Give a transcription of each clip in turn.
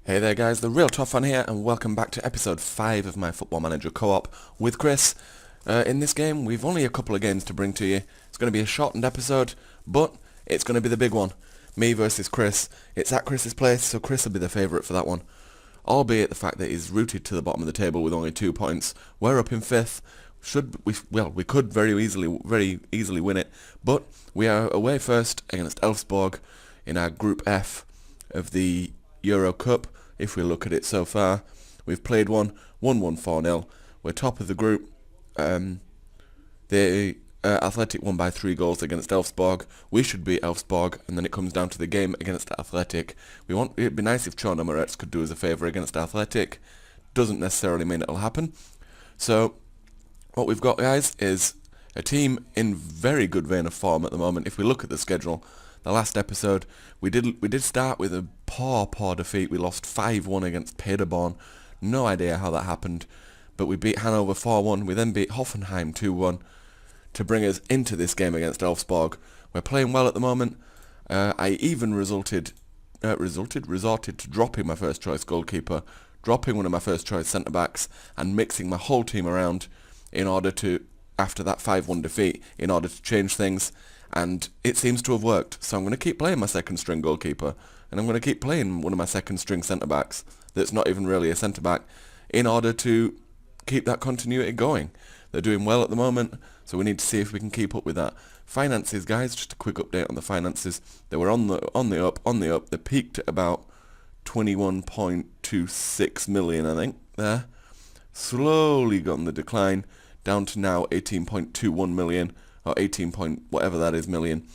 Hey there guys, therealtofffan here and welcome back to episode 5 of my Football Manager co-op with Chris. In this game we've only a couple of games to bring to you. It's going to be a shortened episode, but it's going to be the big one. Me versus Chris. It's at Chris's place, so Chris will be the favourite for that one. Albeit the fact that he's rooted to the bottom of the table with only 2 points. We're up in 5th. We could very easily win it, but we are away first against Elfsborg in our Group F of the Euro Cup. If we look at it so far, we've played won 4-0. We're top of the group. The Athletic won by 3 goals against Elfsborg. We should beat Elfsborg, and then it comes down to the game against Athletic. It'd be nice if Chorno Moretz could do us a favour against Athletic. Doesn't necessarily mean it'll happen. So what we've got, guys, is a team in very good vein of form at the moment. If we look at the schedule, the last episode, we did start with a poor defeat. We lost 5-1 against Paderborn. No idea how that happened, but we beat Hanover 4-1. We then beat Hoffenheim 2-1 to bring us into this game against Elfsborg. We're playing well at the moment. I even resorted to dropping my first choice goalkeeper, dropping one of my first choice centre backs, and mixing my whole team around in order to, after that 5-1 defeat, in order to change things. And it seems to have worked, so I'm going to keep playing my second string goalkeeper, and I'm going to keep playing one of my second string centre-backs that's not even really a centre-back, in order to keep that continuity going. They're doing well at the moment, so we need to see if we can keep up with that. Finances, guys, just a quick update on the finances. They were on the up. They peaked at about 21.26 million, I think, there. Slowly got on the decline, down to now 18.21 million. Or 18 point whatever that is million,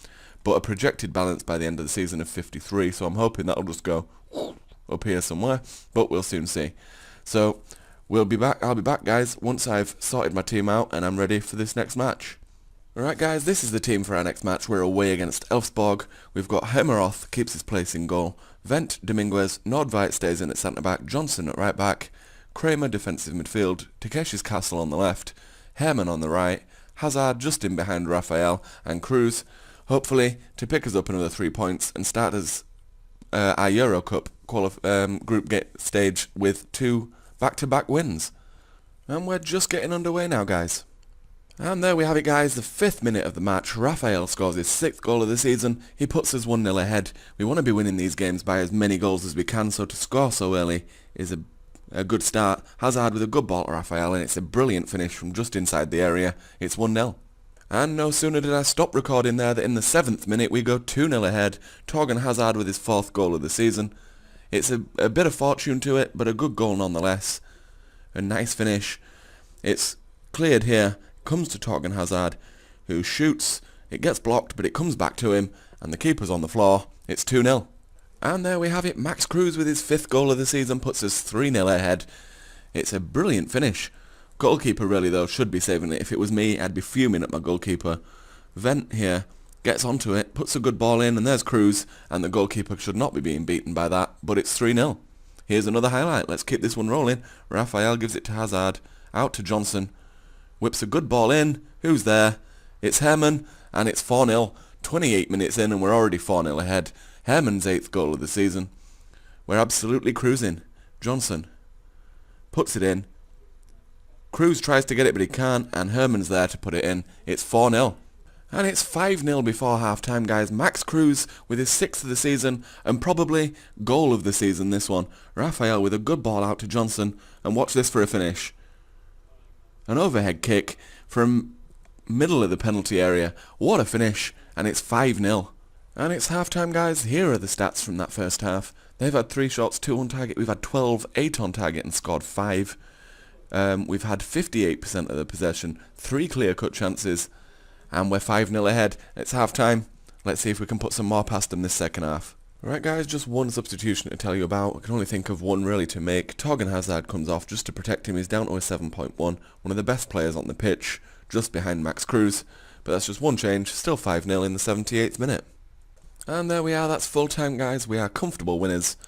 but a projected balance by the end of the season of 53, so I'm hoping that'll just go up here somewhere, but we'll soon see. So I'll be back guys once I've sorted my team out and I'm ready for this next match. Alright guys, this is the team for our next match. We're away against Elfsborg. We've got Hemmeroth keeps his place in goal, Vent, Dominguez, Nordveit stays in at centre back, Johnson at right back, Kramer defensive midfield, Takeshi's Castle on the left, Hermann on the right, Hazard just in behind Raphael, and Cruz, hopefully, to pick us up another 3 points and start us our Euro Cup group stage with 2 back-to-back wins. And we're just getting underway now, guys. And there we have it, guys, the 5th minute of the match. Raphael scores his 6th goal of the season. He puts us 1-0 ahead. We want to be winning these games by as many goals as we can, so to score so early is a good start. Hazard with a good ball to Raphael, and it's a brilliant finish from just inside the area. It's 1-0. And no sooner did I stop recording there that in the 7th minute we go 2-0 ahead. Torgan Hazard with his 4th goal of the season. It's a bit of fortune to it, but a good goal nonetheless. A nice finish. It's cleared here. Comes to Torgan Hazard, who shoots. It gets blocked, but it comes back to him, and the keeper's on the floor. It's 2-0. And there we have it. Max Cruz with his 5th goal of the season puts us 3-0 ahead. It's a brilliant finish. Goalkeeper really, though, should be saving it. If it was me, I'd be fuming at my goalkeeper. Vent here gets onto it, puts a good ball in, and there's Cruz, and the goalkeeper should not be being beaten by that, but it's 3-0. Here's another highlight. Let's keep this one rolling. Raphael gives it to Hazard, out to Johnson, whips a good ball in. Who's there? It's Hermann, and it's 4-0. 28 minutes in, and we're already 4-0 ahead. Hermann's 8th goal of the season. We're absolutely cruising. Johnson puts it in. Cruz tries to get it, but he can't, and Hermann's there to put it in. It's 4-0. And it's 5-0 before half-time, guys. Max Cruz with his 6th of the season, and probably goal of the season, this one. Raphael with a good ball out to Johnson, and watch this for a finish. An overhead kick from middle of the penalty area. What a finish, and it's 5-0. And it's half-time, guys. Here are the stats from that first half. They've had 3 shots, 2 on target. We've had 12, 8 on target and scored 5. We've had 58% of the possession, 3 clear-cut chances, and we're 5-0 ahead. It's half-time. Let's see if we can put some more past them this second half. Alright guys, just one substitution to tell you about. I can only think of one really to make. Torgan Hazard comes off just to protect him. He's down to a 7.1. One of the best players on the pitch, just behind Max Cruz. But that's just one change. Still 5-0 in the 78th minute. And there we are, that's full time, guys. We are comfortable winners,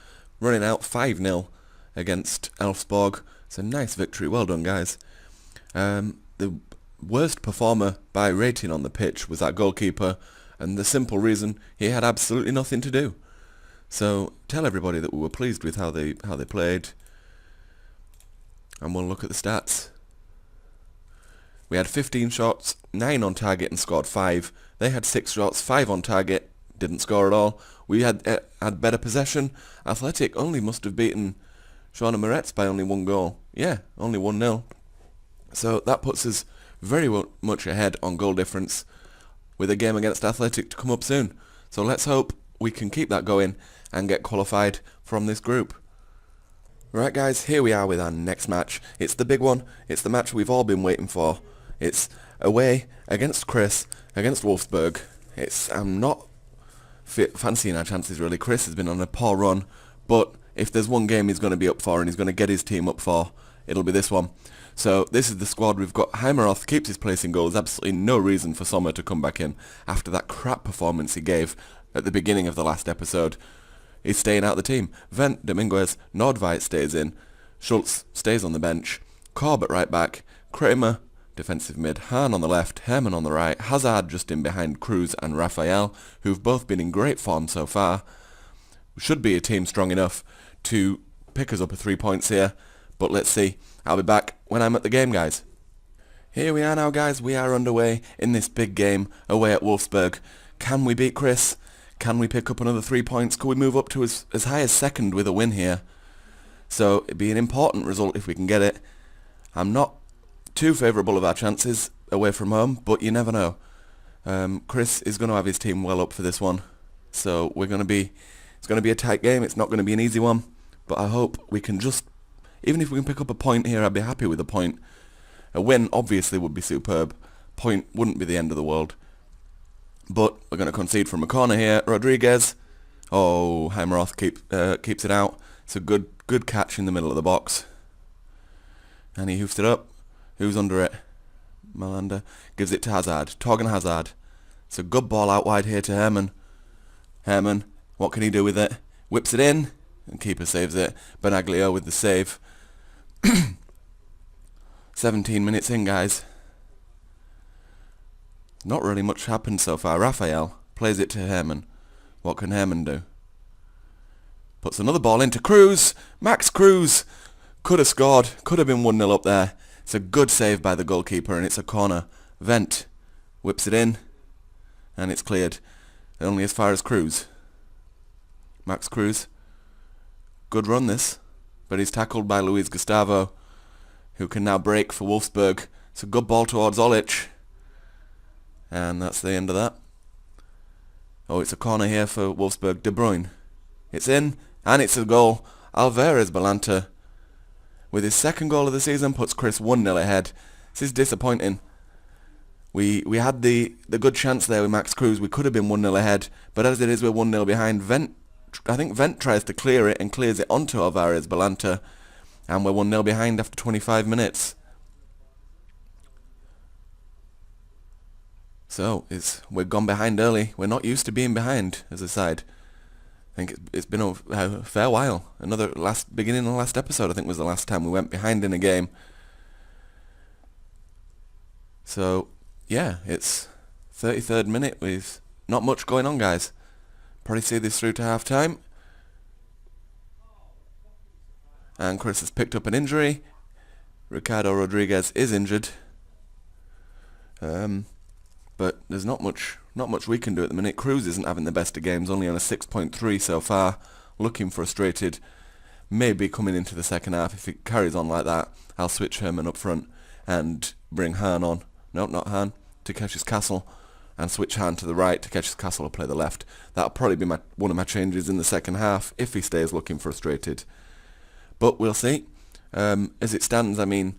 running out 5-0 against Elfsborg. It's a nice victory, well done, guys. The worst performer by rating on the pitch was that goalkeeper, and the simple reason he had absolutely nothing to do. So tell everybody that we were pleased with how they played, and we'll look at the stats. We had 15 shots, 9 on target and scored 5. They had 6 shots, 5 on target, didn't score at all. We had better possession. Athletic only must have beaten Shauna Moretz by only 1 goal. Yeah, only 1-0. So that puts us very much ahead on goal difference, with a game against Athletic to come up soon. So let's hope we can keep that going and get qualified from this group. Right guys, here we are with our next match. It's the big one. It's the match we've all been waiting for. It's away against Chris, against Wolfsburg. I'm not fancying our chances really. Chris has been on a poor run, but if there's one game he's going to be up for and he's going to get his team up for, it'll be this one. So this is the squad. We've got Heimeroth, keeps his place in goals. Absolutely no reason for Sommer to come back in after that crap performance he gave at the beginning of the last episode. He's staying out of the team. Vent, Dominguez, Nordveit stays in. Schultz stays on the bench. Korb at right back. Kramer, defensive mid. Hahn on the left. Hermann on the right. Hazard just in behind Cruz and Raphael, who've both been in great form so far. Should be a team strong enough to pick us up a 3 points here. But let's see. I'll be back when I'm at the game, guys. Here we are now, guys. We are underway in this big game away at Wolfsburg. Can we beat Chris? Can we pick up another 3 points? Could we move up to as high as second with a win here? So it'd be an important result if we can get it. I'm not too favourable of our chances away from home, but you never know. Chris is going to have his team well up for this one. So it's going to be a tight game. It's not going to be an easy one. But I hope we can just, even if we can pick up a point here, I'd be happy with a point. A win obviously would be superb. Point wouldn't be the end of the world. But we're going to concede from a corner here. Rodriguez. Oh, Heimeroth keeps it out. It's a good catch in the middle of the box. And he hoofed it up. Who's under it? Malander. Gives it to Hazard. Torgan Hazard. It's a good ball out wide here to Hermann. Hermann, what can he do with it? Whips it in. And keeper saves it. Benaglio with the save. 17 minutes in, guys. Not really much happened so far. Raphael plays it to Hermann. What can Hermann do? Puts another ball into Cruz. Max Cruz could have scored. Could have been 1-0 up there. It's a good save by the goalkeeper and it's a corner. Vent whips it in and it's cleared. Only as far as Cruz. Max Cruz. Good run this. But he's tackled by Luis Gustavo, who can now break for Wolfsburg. It's a good ball towards Olic. And that's the end of that. Oh, it's a corner here for Wolfsburg. De Bruyne. It's in, and it's a goal. Alvarez Balanta, with his second goal of the season, puts Chris 1-0 ahead. This is disappointing. We had the good chance there with Max Cruz. We could have been 1-0 ahead, but as it is, we're 1-0 behind. I think Vent tries to clear it and clears it onto Alvarez Balanta, and we're 1-0 behind after 25 minutes. So, we've gone behind early. We're not used to being behind as a side. I think it's been a fair while. Beginning of the last episode, I think, was the last time we went behind in a game. So, yeah, it's 33rd minute with not much going on, guys. Probably see this through to half-time. And Chris has picked up an injury. Ricardo Rodriguez is injured. But there's not much we can do at the minute. Cruz isn't having the best of games, only on a 6.3 so far, looking frustrated. Maybe coming into the second half, if it carries on like that, I'll switch Hermann up front and bring Hahn on. No, not Hahn, to Cassius Castle, and switch Hahn to the right, to Cassius Castle will play the left. That'll probably be one of my changes in the second half, if he stays looking frustrated. But we'll see. As it stands, I mean,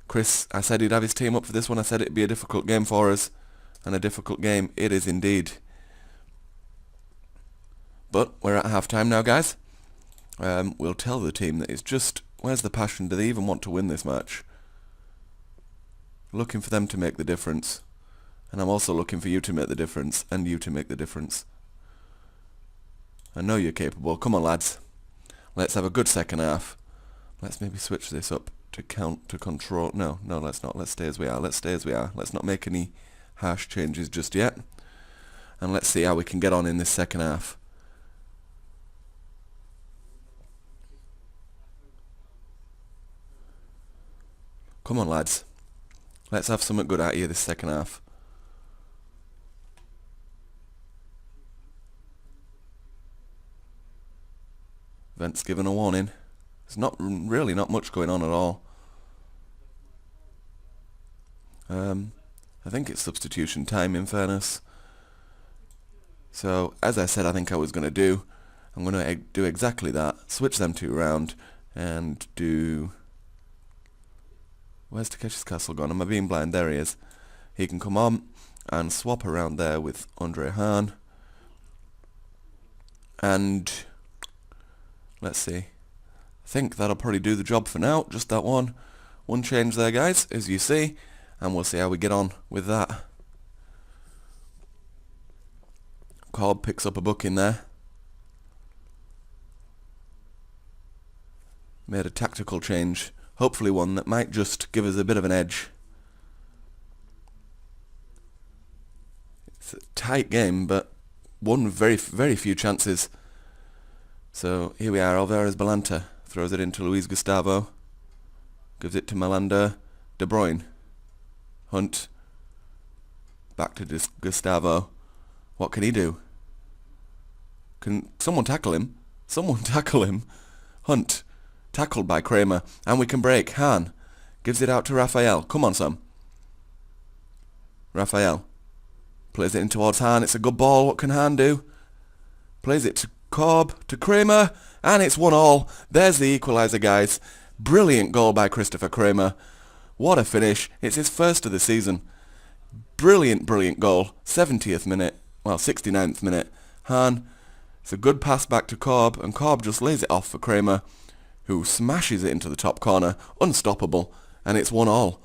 Chris, I said he'd have his team up for this one. I said it'd be a difficult game for us. And a difficult game it is indeed. But we're at half-time now, guys. We'll tell the team that it's just, where's the passion? Do they even want to win this match? Looking for them to make the difference. And I'm also looking for you to make the difference, and you to make the difference. I know you're capable. Come on, lads. Let's have a good second half. Let's maybe switch this up to control. No, let's not. Let's stay as we are. Let's not make any harsh changes just yet. And let's see how we can get on in this second half. Come on, lads. Let's have something good out of you this second half. Vent's given a warning. There's not really not much going on at all. I think it's substitution time, in fairness. So, as I said I think I was going to do, I'm going to do exactly that. Switch them two around and do... Where's Takeshi's Castle gone? Am I being blind? There he is. He can come on and swap around there with Andre Hahn. And... let's see. I think that'll probably do the job for now. Just that one change there, guys, as you see. And we'll see how we get on with that. Cobb picks up a book in there. Made a tactical change. Hopefully one that might just give us a bit of an edge. It's a tight game, but one very few chances. So here we are. Alvarez Balanta throws it into Luis Gustavo. Gives it to Melander. De Bruyne. Hunt. Back to Gustavo. What can he do? Can someone tackle him? Someone tackle him. Hunt. Tackled by Kramer. And we can break. Hahn. Gives it out to Raphael. Come on, Sam. Raphael. Plays it in towards Hahn. It's a good ball. What can Hahn do? Plays it to Cobb. To Kramer. And it's 1-1. There's the equaliser, guys. Brilliant goal by Christopher Kramer. What a finish. It's his first of the season. Brilliant goal. 70th minute. Well, 69th minute. Hahn. It's a good pass back to Cobb. And Cobb just lays it off for Kramer, who smashes it into the top corner. Unstoppable. And it's 1-1.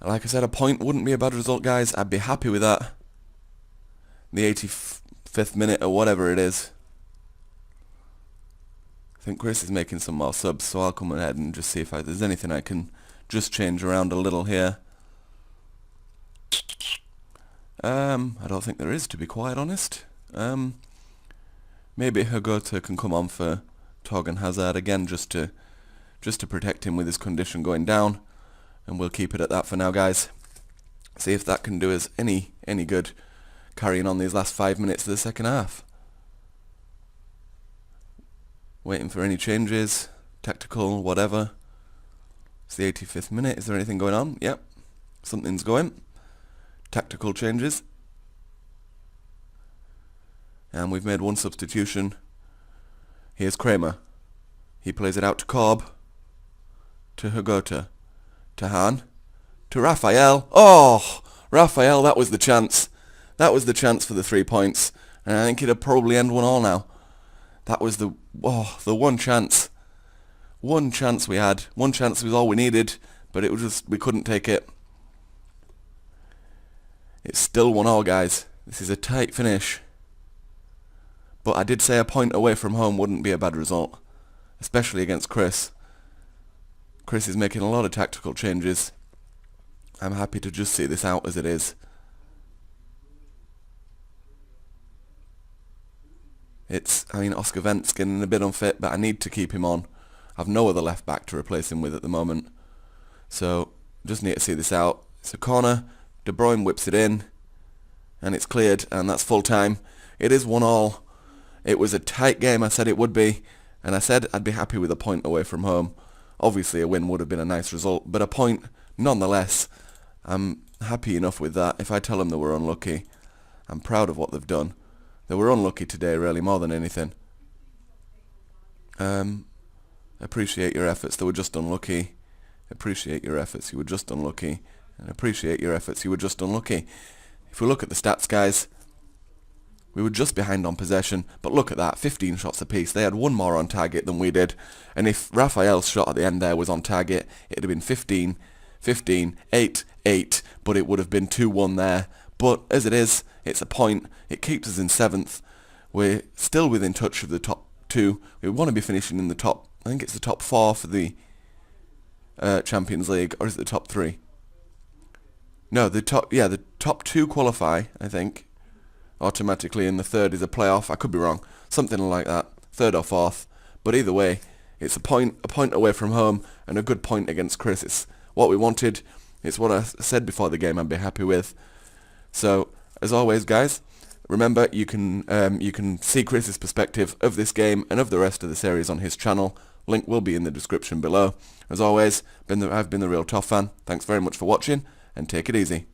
Like I said, a point wouldn't be a bad result, guys. I'd be happy with that. The 85th minute or whatever it is. I think Chris is making some more subs, so I'll come ahead and just see if there's anything I can just change around a little here. I don't think there is, to be quite honest. Maybe Hagota can come on for Torgan Hazard again, just to protect him with his condition going down, and we'll keep it at that for now, guys. See if that can do us any good carrying on these last 5 minutes of the second half. Waiting for any changes, tactical, whatever. It's the 85th minute. Is there anything going on? Yep, something's going. Tactical changes. And we've made one substitution. Here's Kramer. He plays it out to Cobb. To Hagota. To Hahn. To Raphael. Oh! Raphael, that was the chance. That was the chance for the 3 points. And I think it'd probably end 1-1 now. That was the one chance. One chance we had. One chance was all we needed. But it was just, we couldn't take it. It's still 1-1, guys. This is a tight finish. But I did say a point away from home wouldn't be a bad result. Especially against Chris. Chris is making a lot of tactical changes. I'm happy to just see this out as it is. Oscar Vent's getting a bit unfit, but I need to keep him on. I've no other left back to replace him with at the moment. So, just need to see this out. It's a corner. De Bruyne whips it in. And it's cleared, and that's full time. It is 1-1. It was a tight game, I said it would be. And I said I'd be happy with a point away from home. Obviously a win would have been a nice result, but a point nonetheless. I'm happy enough with that. If I tell them they were unlucky, I'm proud of what they've done. They were unlucky today, really, more than anything. Appreciate your efforts. They were just unlucky. Appreciate your efforts. You were just unlucky. And appreciate your efforts. You were just unlucky. If we look at the stats, guys, we were just behind on possession. But look at that. 15 shots apiece. They had one more on target than we did. And if Raphael's shot at the end there was on target, it would have been 15, 15, 8, 8. But it would have been 2-1 there. But as it is, it's a point. It keeps us in 7th. We're still within touch of the top 2. We want to be finishing in the top, I think it's the top 4 for the Champions League, or is it the top 3? No, the top 2 qualify, I think, automatically, and the third is a playoff. I could be wrong. Something like that. 3rd or 4th. But either way, It's a point away from home, and a good point against Chris. It's what we wanted. It's what I said before the game I'd be happy with. So, as always, guys, remember you can see Chris's perspective of this game and of the rest of the series on his channel. Link will be in the description below. As always, I've been the Real Toff Fan. Thanks very much for watching, and take it easy.